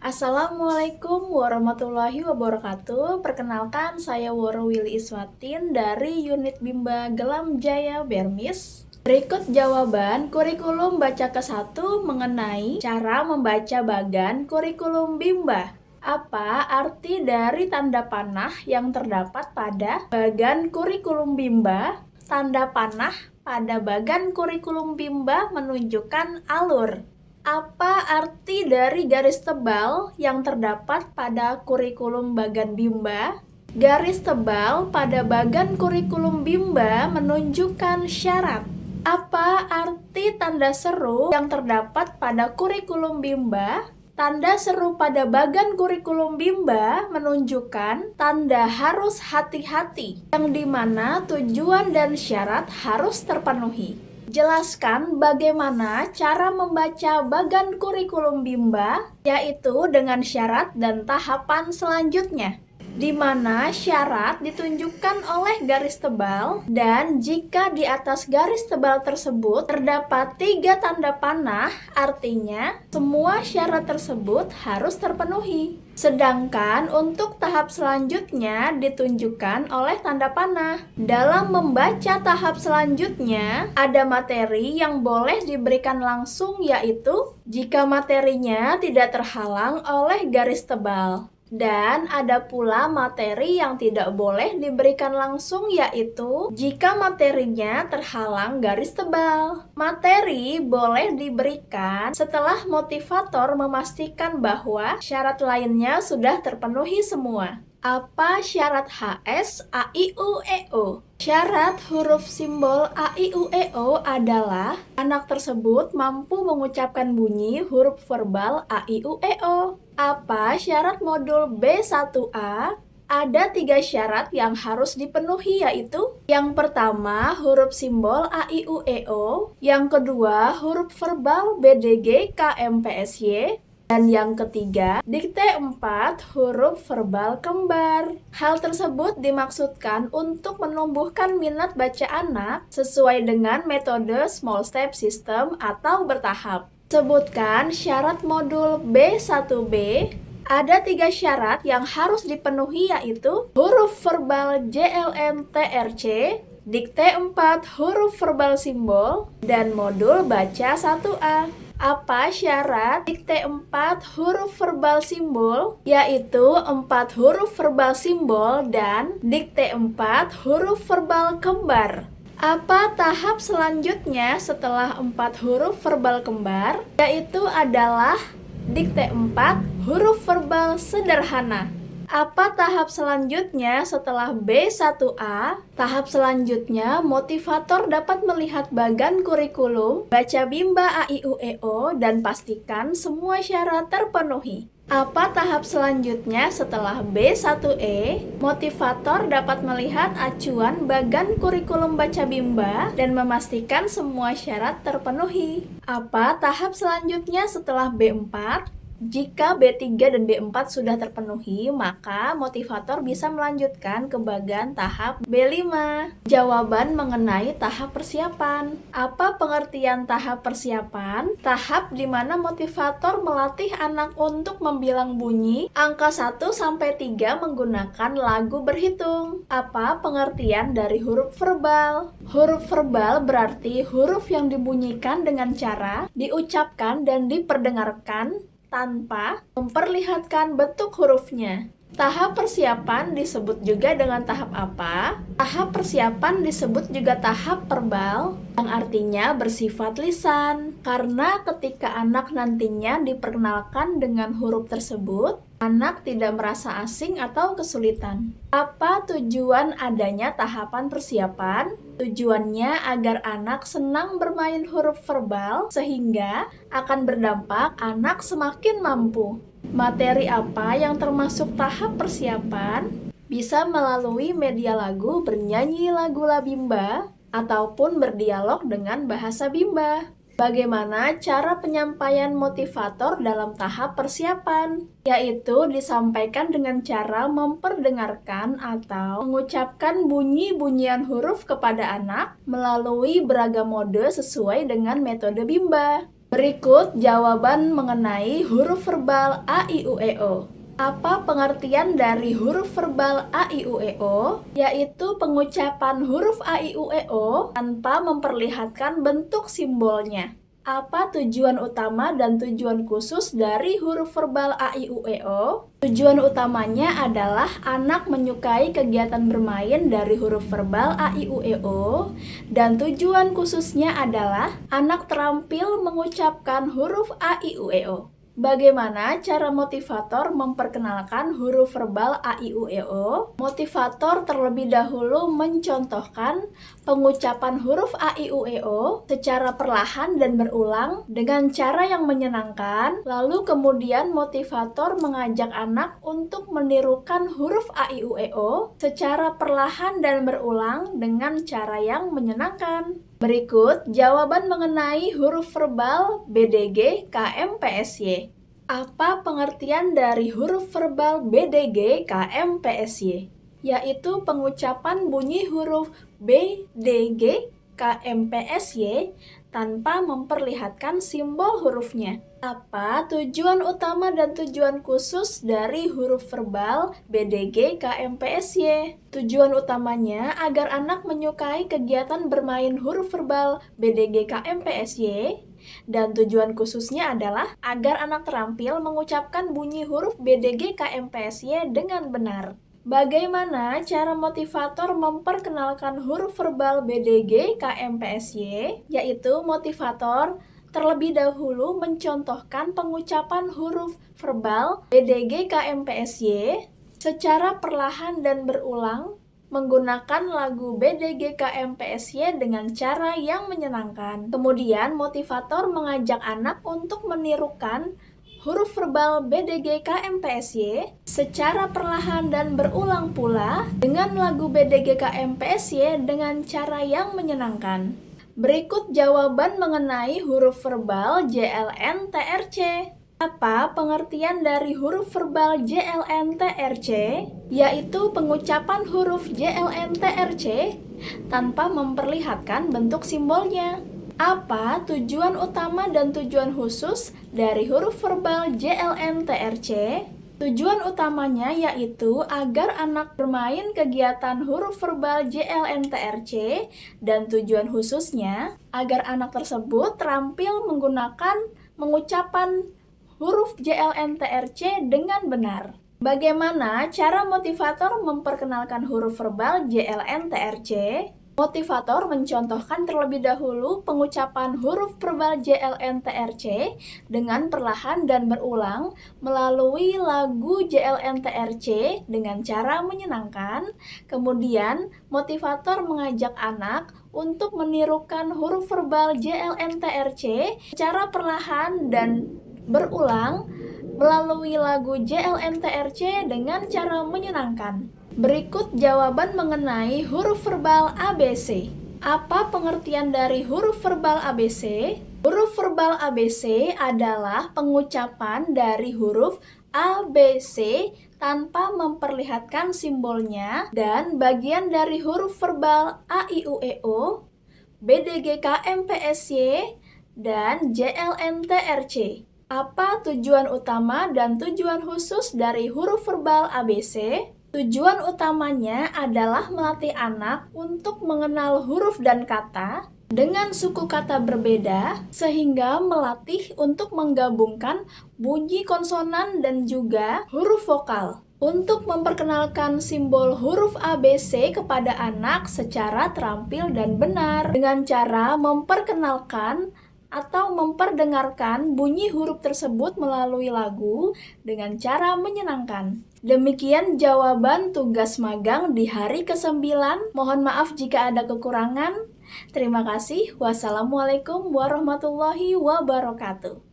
Assalamualaikum warahmatullahi wabarakatuh. Perkenalkan, saya Woro Willy Iswatin dari unit Bimba Gelam Jaya Bermis. Berikut jawaban kurikulum baca ke-1 mengenai cara membaca bagan kurikulum Bimba. Apa arti dari tanda panah yang terdapat pada bagan kurikulum Bimba? Tanda panah pada bagan kurikulum Bimba menunjukkan alur. Apa arti dari garis tebal yang terdapat pada kurikulum bagan Bimba? Garis tebal pada bagan kurikulum Bimba menunjukkan syarat. Apa arti tanda seru yang terdapat pada kurikulum Bimba? Tanda seru pada bagan kurikulum Bimba menunjukkan tanda harus hati-hati, yang dimana tujuan dan syarat harus terpenuhi. Jelaskan bagaimana cara membaca bagan kurikulum Bimba, yaitu dengan syarat dan tahapan selanjutnya, di mana syarat ditunjukkan oleh garis tebal, dan jika di atas garis tebal tersebut terdapat 3 tanda panah, artinya semua syarat tersebut harus terpenuhi. Sedangkan untuk tahap selanjutnya ditunjukkan oleh tanda panah. Dalam membaca tahap selanjutnya, ada materi yang boleh diberikan langsung, yaitu jika materinya tidak terhalang oleh garis tebal. Dan ada pula materi yang tidak boleh diberikan langsung, yaitu jika materinya terhalang garis tebal. Materi boleh diberikan setelah motivator memastikan bahwa syarat lainnya sudah terpenuhi semua. Apa syarat HS A-I-U-E-O? Syarat huruf simbol A-I-U-E-O adalah anak tersebut mampu mengucapkan bunyi huruf verbal A-I-U-E-O. Apa syarat modul B1A? Ada 3 syarat yang harus dipenuhi, yaitu yang pertama huruf simbol A-I-U-E-O, yang kedua huruf verbal BDG KMPSY, dan yang ketiga, dikte 4 huruf verbal kembar. Hal tersebut dimaksudkan untuk menumbuhkan minat baca anak sesuai dengan metode small step system atau bertahap. Sebutkan syarat modul B1B. Ada 3 syarat yang harus dipenuhi, yaitu huruf verbal JLNTRC, dikte 4 huruf verbal simbol, dan modul baca 1A. Apa syarat dikte 4 huruf verbal simbol? Yaitu 4 huruf verbal simbol dan dikte 4 huruf verbal kembar. Apa tahap selanjutnya setelah 4 huruf verbal kembar? Yaitu adalah dikte 4 huruf verbal sederhana. Apa tahap selanjutnya setelah B1A? Tahap selanjutnya, motivator dapat melihat bagan kurikulum, baca Bimba A-I-U-E-O, dan pastikan semua syarat terpenuhi. Apa tahap selanjutnya setelah B1E? Motivator dapat melihat acuan bagan kurikulum baca Bimba dan memastikan semua syarat terpenuhi. Apa tahap selanjutnya setelah B4? Jika B3 dan B4 sudah terpenuhi, maka motivator bisa melanjutkan ke bagan tahap B5. Jawaban mengenai tahap persiapan. Apa pengertian tahap persiapan? Tahap di mana motivator melatih anak untuk membilang bunyi angka 1-3 menggunakan lagu berhitung. Apa pengertian dari huruf verbal? Huruf verbal berarti huruf yang dibunyikan dengan cara diucapkan dan diperdengarkan tanpa memperlihatkan bentuk hurufnya. Tahap persiapan disebut juga dengan tahap apa? Tahap persiapan disebut juga tahap verbal, yang artinya bersifat lisan. Karena ketika anak nantinya diperkenalkan dengan huruf tersebut, anak tidak merasa asing atau kesulitan. Apa tujuan adanya tahapan persiapan? Tujuannya agar anak senang bermain huruf verbal sehingga akan berdampak anak semakin mampu. Materi apa yang termasuk tahap persiapan? Bisa melalui media lagu bernyanyi lagu La Bimba ataupun berdialog dengan bahasa Bimba. Bagaimana cara penyampaian motivator dalam tahap persiapan? Yaitu disampaikan dengan cara memperdengarkan atau mengucapkan bunyi-bunyian huruf kepada anak melalui beragam mode sesuai dengan metode Bimba. Berikut jawaban mengenai huruf verbal A, I, U, E, O. Apa pengertian dari huruf verbal A, I, U, E, O? Yaitu pengucapan huruf A, I, U, E, O tanpa memperlihatkan bentuk simbolnya. Apa tujuan utama dan tujuan khusus dari huruf verbal A, I, U, E, O? Tujuan utamanya adalah anak menyukai kegiatan bermain dari huruf verbal A, I, U, E, O, dan tujuan khususnya adalah anak terampil mengucapkan huruf A, I, U, E, O. Bagaimana cara motivator memperkenalkan huruf verbal A, I, U, E, O? Motivator terlebih dahulu mencontohkan pengucapan huruf A, I, U, E, O secara perlahan dan berulang dengan cara yang menyenangkan. Lalu kemudian motivator mengajak anak untuk menirukan huruf A, I, U, E, O secara perlahan dan berulang dengan cara yang menyenangkan. Berikut jawaban mengenai huruf verbal BDG KMPSY. Apa pengertian dari huruf verbal BDG KMPSY? Yaitu pengucapan bunyi huruf BDG KMPSY tanpa memperlihatkan simbol hurufnya. Apa tujuan utama dan tujuan khusus dari huruf verbal BDG KMPSY? Tujuan utamanya agar anak menyukai kegiatan bermain huruf verbal BDG KMPSY, dan tujuan khususnya adalah agar anak terampil mengucapkan bunyi huruf BDG KMPSY dengan benar. Bagaimana cara motivator memperkenalkan huruf verbal BDG KMPSY? Yaitu motivator terlebih dahulu mencontohkan pengucapan huruf verbal BDG KMPSY secara perlahan dan berulang menggunakan lagu BDG KMPSY dengan cara yang menyenangkan. Kemudian motivator mengajak anak untuk menirukan huruf verbal BDG KMPSY secara perlahan dan berulang pula dengan lagu BDG KMPSY dengan cara yang menyenangkan. Berikut jawaban mengenai huruf verbal JLN-TRC. Apa pengertian dari huruf verbal JLN-TRC? Yaitu pengucapan huruf JLN-TRC tanpa memperlihatkan bentuk simbolnya. Apa tujuan utama dan tujuan khusus dari huruf verbal JLN-TRC? Tujuan utamanya yaitu agar anak bermain kegiatan huruf verbal JLN-TRC, dan tujuan khususnya agar anak tersebut terampil mengucapan huruf JLN-TRC dengan benar. Bagaimana cara motivator memperkenalkan huruf verbal JLN-TRC? Motivator mencontohkan terlebih dahulu pengucapan huruf verbal JLN-TRC dengan perlahan dan berulang melalui lagu JLN-TRC dengan cara menyenangkan. Kemudian, motivator mengajak anak untuk menirukan huruf verbal JLN-TRC secara perlahan dan berulang melalui lagu JLN-TRC dengan cara menyenangkan. Berikut jawaban mengenai huruf verbal ABC. Apa pengertian dari huruf verbal ABC? Huruf verbal ABC adalah pengucapan dari huruf ABC tanpa memperlihatkan simbolnya, dan bagian dari huruf verbal A, I, U, E, O, BDG KMPSY, dan JLN-TRC. Apa tujuan utama dan tujuan khusus dari huruf verbal ABC? Tujuan utamanya adalah melatih anak untuk mengenal huruf dan kata dengan suku kata berbeda, sehingga melatih untuk menggabungkan bunyi konsonan dan juga huruf vokal. Untuk memperkenalkan simbol huruf ABC kepada anak secara terampil dan benar dengan cara memperkenalkan atau memperdengarkan bunyi huruf tersebut melalui lagu dengan cara menyenangkan. Demikian jawaban tugas magang di hari ke-9. Mohon maaf jika ada kekurangan. Terima kasih. Wassalamualaikum warahmatullahi wabarakatuh.